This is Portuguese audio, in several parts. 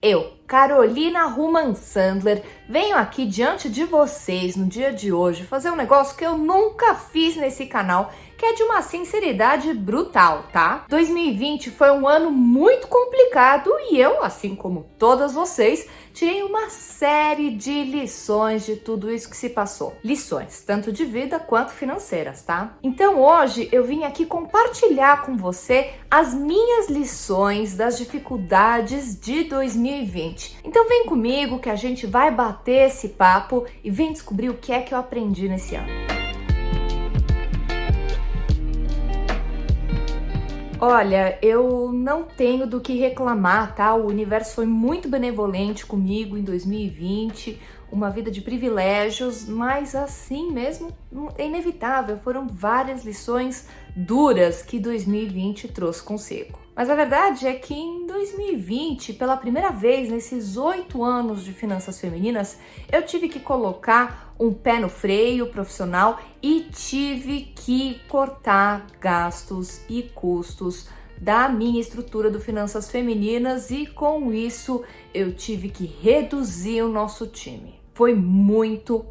Eu, Carolina Ruman Sandler, venho aqui diante de vocês no dia de hoje fazer um negócio que eu nunca fiz nesse canal, que é de uma sinceridade brutal, tá? 2020 foi um ano muito complicado e eu, assim como todas vocês, tirei uma série de lições de tudo isso que se passou. Lições, tanto de vida quanto financeiras, tá? Então hoje eu vim aqui compartilhar com você as minhas lições das dificuldades de 2020. Então vem comigo que a gente vai bater esse papo e vem descobrir o que é que eu aprendi nesse ano. Olha, eu não tenho do que reclamar, tá? O universo foi muito benevolente comigo em 2020, uma vida de privilégios, mas assim mesmo é inevitável. Foram várias lições duras que 2020 trouxe consigo. Mas a verdade é que em 2020, pela primeira vez nesses 8 anos de finanças femininas, eu tive que colocar um pé no freio profissional e tive que cortar gastos e custos da minha estrutura do Finanças Femininas e com isso eu tive que reduzir o nosso time. Foi muito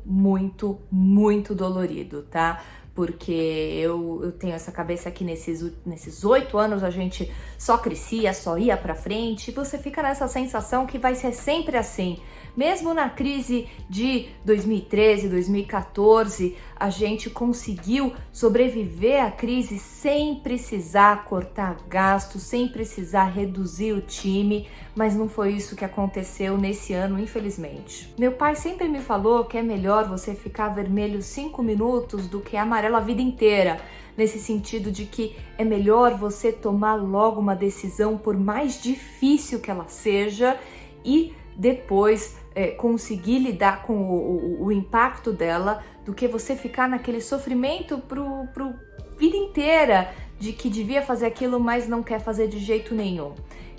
dolorido, tá? Porque eu tenho essa cabeça que nesses 8 anos a gente só crescia, só ia pra frente, e você fica nessa sensação que vai ser sempre assim. Mesmo na crise de 2013, 2014, a gente conseguiu sobreviver à crise sem precisar cortar gastos, sem precisar reduzir o time, mas não foi isso que aconteceu nesse ano, infelizmente. Meu pai sempre me falou que é melhor você ficar vermelho 5 minutos do que amarelo a vida inteira, nesse sentido de que é melhor você tomar logo uma decisão, por mais difícil que ela seja, e depois conseguir lidar com o impacto dela, do que você ficar naquele sofrimento pro vida inteira de que devia fazer aquilo, mas não quer fazer de jeito nenhum.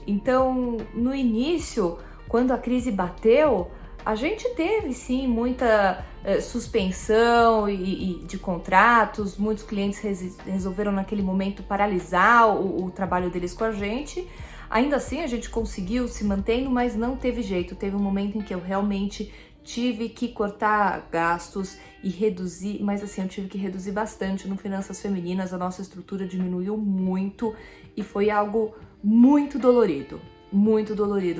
Então, no início, quando a crise bateu, a gente teve sim muita suspensão e de contratos, muitos clientes resolveram naquele momento paralisar o trabalho deles com a gente. Ainda assim a gente conseguiu se mantendo, mas não teve jeito. Teve um momento em que eu realmente tive que cortar gastos e reduzir, mas assim, eu tive que reduzir bastante no Finanças Femininas, a nossa estrutura diminuiu muito e foi algo muito dolorido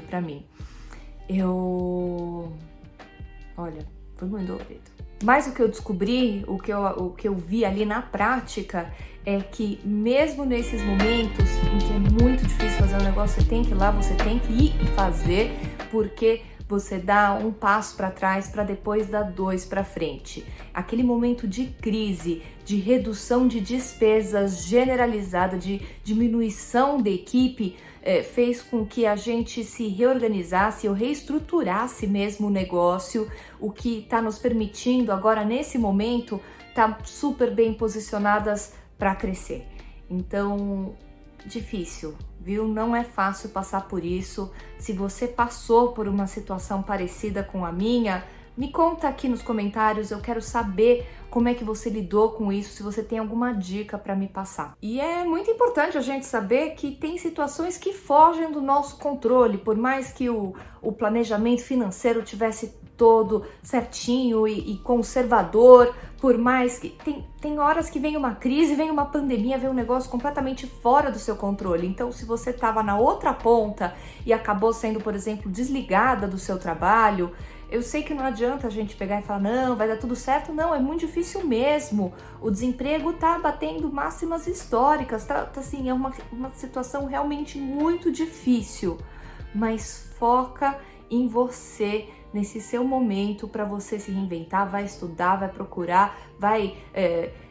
pra mim. Olha, foi muito dolorido. Mas o que eu descobri, o que eu vi ali na prática, é que mesmo nesses momentos em que é muito difícil fazer um negócio, você tem que ir lá, você tem que ir e fazer, porque você dá um passo para trás para depois dar 2 para frente. Aquele momento de crise, de redução de despesas generalizada, de diminuição da equipe, fez com que a gente se reorganizasse ou reestruturasse mesmo o negócio, o que está nos permitindo agora, nesse momento, estar super bem posicionadas para crescer. Então, difícil, viu? Não é fácil passar por isso. Se você passou por uma situação parecida com a minha, me conta aqui nos comentários, eu quero saber como é que você lidou com isso, se você tem alguma dica para me passar. E é muito importante a gente saber que tem situações que fogem do nosso controle, por mais que o planejamento financeiro tivesse todo certinho e conservador, por mais que tem horas que vem uma crise, vem uma pandemia, vem um negócio completamente fora do seu controle. Então, se você estava na outra ponta e acabou sendo, por exemplo, desligada do seu trabalho, eu sei que não adianta a gente pegar e falar, não, vai dar tudo certo. Não, é muito difícil mesmo. O desemprego tá batendo máximas históricas, tá assim, é uma situação realmente muito difícil. Mas foca em você, nesse seu momento, para você se reinventar, vai estudar, vai procurar, vai...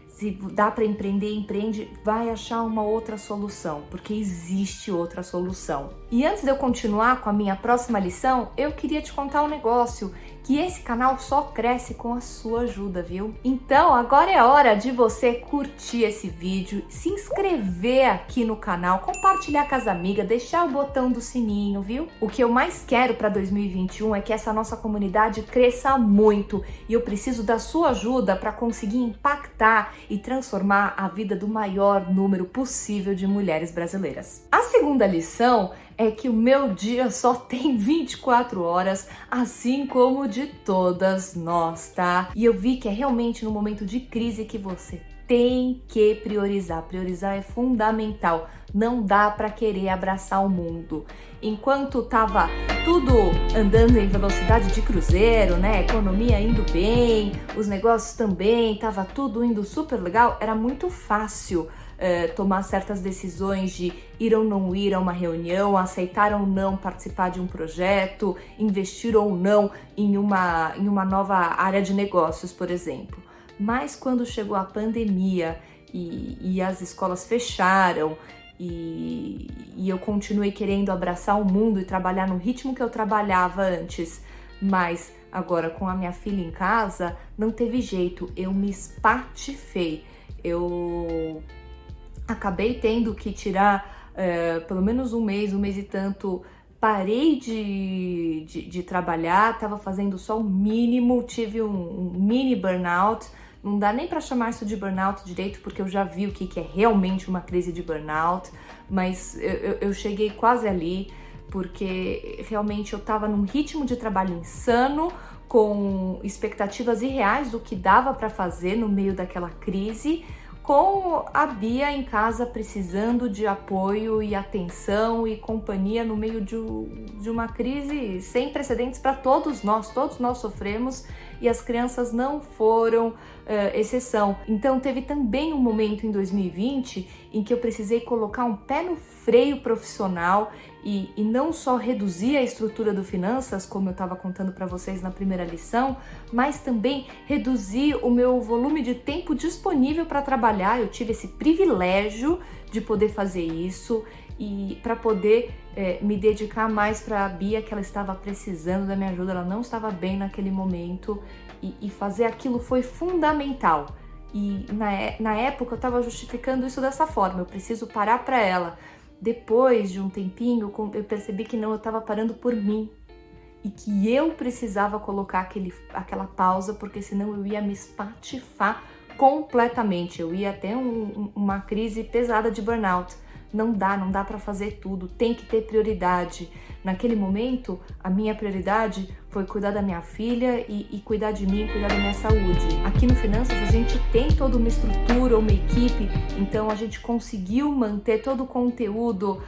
se dá para empreender, empreende, vai achar uma outra solução, porque existe outra solução. E antes de eu continuar com a minha próxima lição, eu queria te contar um negócio, que esse canal só cresce com a sua ajuda, viu? Então agora é hora de você curtir esse vídeo, se inscrever aqui no canal, compartilhar com as amigas, deixar o botão do sininho, viu? O que eu mais quero para 2021 é que essa nossa comunidade cresça muito e eu preciso da sua ajuda para conseguir impactar e transformar a vida do maior número possível de mulheres brasileiras. A segunda lição é que o meu dia só tem 24 horas, assim como o de todas nós, tá? E eu vi que é realmente no momento de crise que você tem que priorizar. Priorizar é fundamental. Não dá para querer abraçar o mundo. Enquanto tava tudo andando em velocidade de cruzeiro, né? Economia indo bem, os negócios também, tava tudo indo super legal, era muito fácil tomar certas decisões de ir ou não ir a uma reunião, aceitar ou não participar de um projeto, investir ou não em uma nova área de negócios, por exemplo. Mas quando chegou a pandemia e as escolas fecharam e eu continuei querendo abraçar o mundo e trabalhar no ritmo que eu trabalhava antes, mas agora com a minha filha em casa, não teve jeito, eu me espatifei. Eu acabei tendo que tirar pelo menos um mês e tanto. Parei de trabalhar, estava fazendo só o mínimo, tive um mini burnout. Não dá nem para chamar isso de burnout direito, porque eu já vi o que é realmente uma crise de burnout, mas eu cheguei quase ali, porque realmente eu estava num ritmo de trabalho insano, com expectativas irreais do que dava para fazer no meio daquela crise, com a Bia em casa precisando de apoio e atenção e companhia no meio de uma crise sem precedentes para todos nós sofremos e as crianças não foram exceção. Então teve também um momento em 2020 em que eu precisei colocar um pé no freio profissional e não só reduzir a estrutura do finanças, como eu estava contando para vocês na primeira lição, mas também reduzir o meu volume de tempo disponível para trabalhar. Eu tive esse privilégio de poder fazer isso e para poder me dedicar mais para a Bia, que ela estava precisando da minha ajuda, ela não estava bem naquele momento e fazer aquilo foi fundamental. E na época eu estava justificando isso dessa forma, eu preciso parar para ela. Depois de um tempinho, eu percebi que não, eu estava parando por mim e que eu precisava colocar aquela pausa, porque senão eu ia me espatifar completamente, eu ia ter uma crise pesada de burnout. Não dá para fazer tudo, tem que ter prioridade. Naquele momento, a minha prioridade foi cuidar da minha filha e cuidar de mim, cuidar da minha saúde. Aqui no Finanças a gente tem toda uma estrutura, uma equipe, então a gente conseguiu manter todo o conteúdo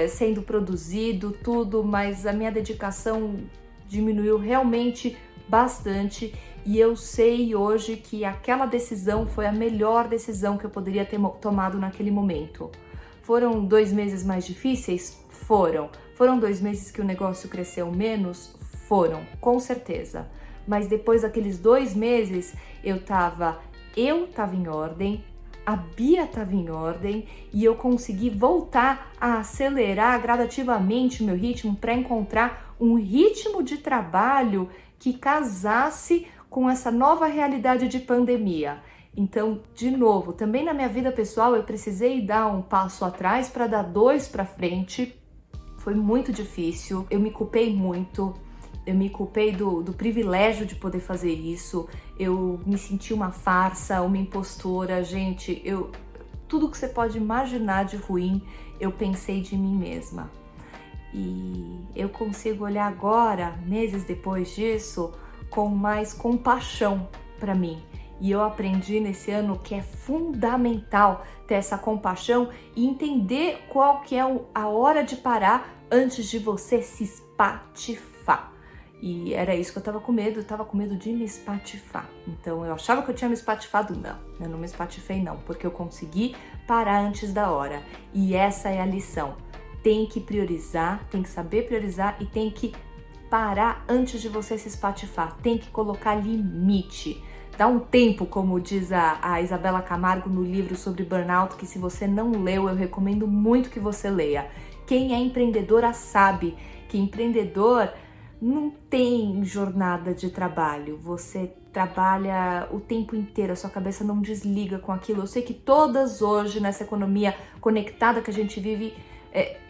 sendo produzido, tudo, mas a minha dedicação diminuiu realmente bastante e eu sei hoje que aquela decisão foi a melhor decisão que eu poderia ter tomado naquele momento. Foram 2 meses mais difíceis? Foram. Foram 2 meses que o negócio cresceu menos? Foram, com certeza. Mas depois daqueles 2 meses, eu tava em ordem, a Bia estava em ordem e eu consegui voltar a acelerar gradativamente o meu ritmo para encontrar um ritmo de trabalho que casasse com essa nova realidade de pandemia. Então, de novo, também na minha vida pessoal eu precisei dar um passo atrás para dar 2 para frente. Foi muito difícil, eu me culpei muito, eu me culpei do privilégio de poder fazer isso, eu me senti uma farsa, uma impostora, gente, tudo que você pode imaginar de ruim, eu pensei de mim mesma. E eu consigo olhar agora, meses depois disso, com mais compaixão para mim. E eu aprendi nesse ano que é fundamental ter essa compaixão e entender qual que é a hora de parar antes de você se espatifar. E era isso que eu tava com medo, de me espatifar. Então eu achava que eu tinha me espatifado, não, eu não me espatifei não, porque eu consegui parar antes da hora. E essa é a lição. Tem que priorizar, tem que saber priorizar e tem que parar antes de você se espatifar. Tem que colocar limite. Dá um tempo, como diz a Isabela Camargo no livro sobre burnout, que se você não leu, eu recomendo muito que você leia. Quem é empreendedora sabe que empreendedor não tem jornada de trabalho. Você trabalha o tempo inteiro, a sua cabeça não desliga com aquilo. Eu sei que todas hoje, nessa economia conectada que a gente vive,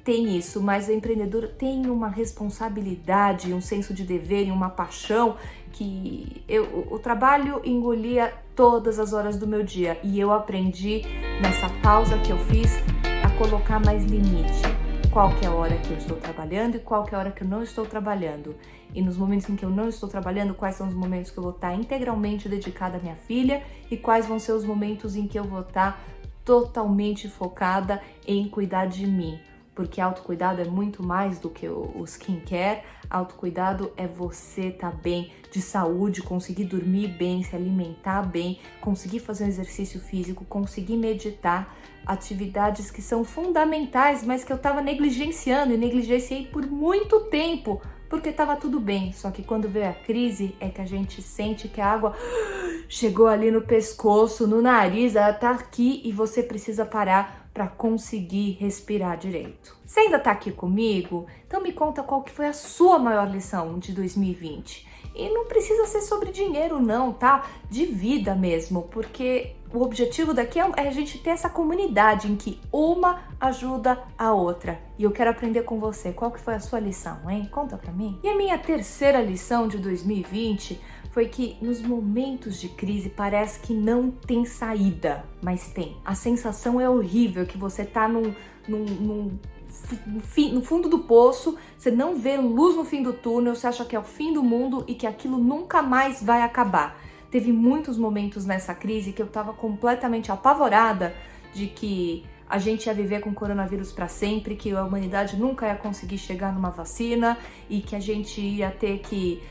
tem isso, mas o empreendedor tem uma responsabilidade, um senso de dever e uma paixão que o trabalho engolia todas as horas do meu dia e eu aprendi nessa pausa que eu fiz a colocar mais limite. qual que é a hora que eu estou trabalhando e qual que é a hora que eu não estou trabalhando. E nos momentos em que eu não estou trabalhando, quais são os momentos que eu vou estar integralmente dedicada à minha filha e quais vão ser os momentos em que eu vou estar totalmente focada em cuidar de mim. Porque autocuidado é muito mais do que o skincare. Autocuidado é você estar bem de saúde, conseguir dormir bem, se alimentar bem, conseguir fazer um exercício físico, conseguir meditar, atividades que são fundamentais, mas que eu estava negligenciando e negligenciei por muito tempo, porque estava tudo bem. Só que quando veio a crise é que a gente sente que a água chegou ali no pescoço, no nariz, ela tá aqui e você precisa parar para conseguir respirar direito. Você ainda tá aqui comigo? Então me conta qual que foi a sua maior lição de 2020. E não precisa ser sobre dinheiro não, tá? De vida mesmo, porque o objetivo daqui é a gente ter essa comunidade em que uma ajuda a outra. E eu quero aprender com você. Qual que foi a sua lição, hein? Conta pra mim. E a minha terceira lição de 2020 foi que nos momentos de crise parece que não tem saída, mas tem. A sensação é horrível, que você tá no fundo do poço, você não vê luz no fim do túnel, você acha que é o fim do mundo e que aquilo nunca mais vai acabar. Teve muitos momentos nessa crise que eu tava completamente apavorada de que a gente ia viver com coronavírus para sempre, que a humanidade nunca ia conseguir chegar numa vacina e que a gente ia ter que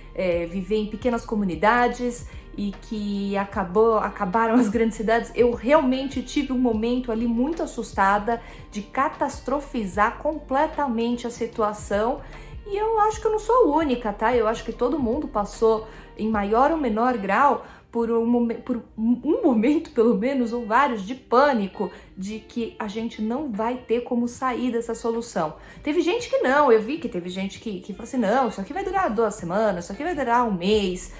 viver em pequenas comunidades e que acabaram as grandes cidades. Eu realmente tive um momento ali muito assustada de catastrofizar completamente a situação. E eu acho que eu não sou a única, tá? Eu acho que todo mundo passou em maior ou menor grau por um momento, pelo menos, ou vários, de pânico, de que a gente não vai ter como sair dessa solução. Teve gente que não, eu vi que teve gente que falou assim, não, isso aqui vai durar 2 semanas, isso aqui vai durar 1 mês.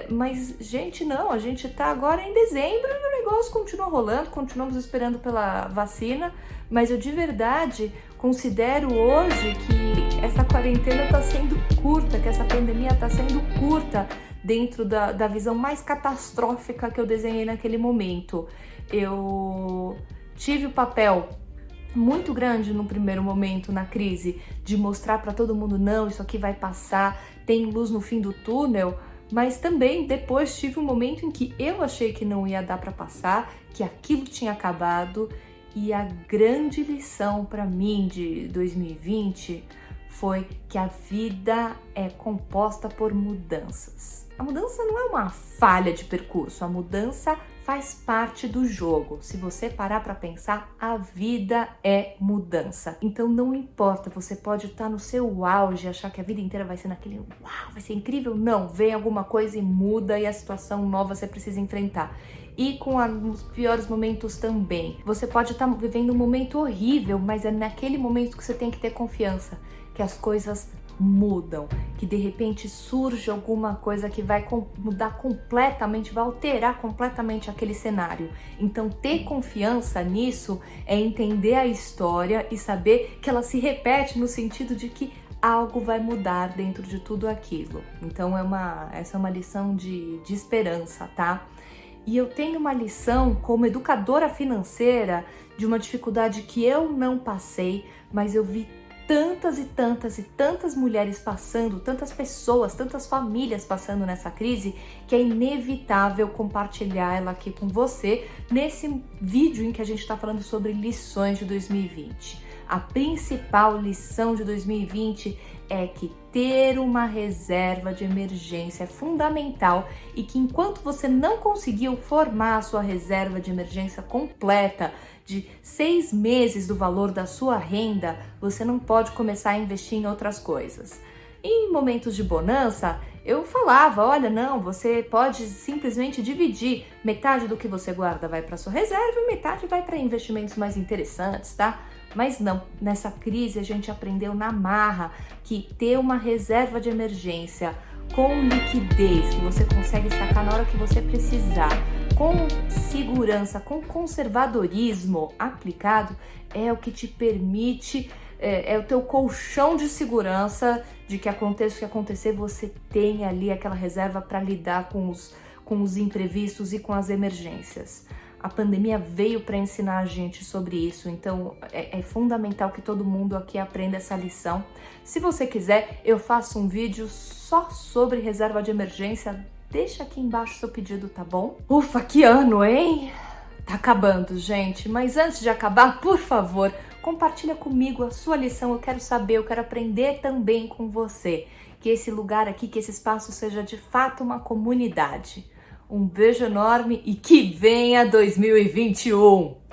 Mas, gente, não, a gente tá agora em dezembro e o negócio continua rolando, continuamos esperando pela vacina, mas eu de verdade considero hoje que essa quarentena tá sendo curta, que essa pandemia tá sendo curta dentro da visão mais catastrófica que eu desenhei naquele momento. Eu tive o papel muito grande no primeiro momento, na crise, de mostrar para todo mundo, não, isso aqui vai passar, tem luz no fim do túnel, mas também depois tive um momento em que eu achei que não ia dar para passar, que aquilo tinha acabado, e a grande lição para mim de 2020 foi que a vida é composta por mudanças. A mudança não é uma falha de percurso, a mudança faz parte do jogo. Se você parar para pensar, a vida é mudança. Então não importa, você pode estar no seu auge, achar que a vida inteira vai ser naquele uau, vai ser incrível. Não, vem alguma coisa e muda e a situação nova você precisa enfrentar. E com os piores momentos também. Você pode estar vivendo um momento horrível, mas é naquele momento que você tem que ter confiança, que as coisas mudam, que de repente surge alguma coisa que vai mudar completamente, vai alterar completamente aquele cenário. Então ter confiança nisso é entender a história e saber que ela se repete no sentido de que algo vai mudar dentro de tudo aquilo. Então essa é uma lição de esperança, tá? E eu tenho uma lição como educadora financeira de uma dificuldade que eu não passei, mas eu vi tantas e tantas e tantas mulheres passando, tantas pessoas, tantas famílias passando nessa crise, que é inevitável compartilhar ela aqui com você nesse vídeo em que a gente está falando sobre lições de 2020. A principal lição de 2020 é que ter uma reserva de emergência é fundamental e que enquanto você não conseguiu formar a sua reserva de emergência completa de 6 meses do valor da sua renda, você não pode começar a investir em outras coisas. Em momentos de bonança, eu falava, olha, não, você pode simplesmente dividir. Metade do que você guarda vai para sua reserva e metade vai para investimentos mais interessantes, tá? Mas não, nessa crise a gente aprendeu na marra que ter uma reserva de emergência com liquidez, que você consegue sacar na hora que você precisar, com segurança, com conservadorismo aplicado, é o que te permite, é o teu colchão de segurança de que aconteça o que acontecer, você tem ali aquela reserva para lidar com os imprevistos e com as emergências. A pandemia veio para ensinar a gente sobre isso, então é fundamental que todo mundo aqui aprenda essa lição. Se você quiser, eu faço um vídeo só sobre reserva de emergência. Deixa aqui embaixo seu pedido, tá bom? Ufa, que ano, hein? Tá acabando, gente, mas antes de acabar, por favor, compartilha comigo a sua lição. Eu quero saber, eu quero aprender também com você. Que esse lugar aqui, que esse espaço seja de fato uma comunidade. Um beijo enorme e que venha 2021!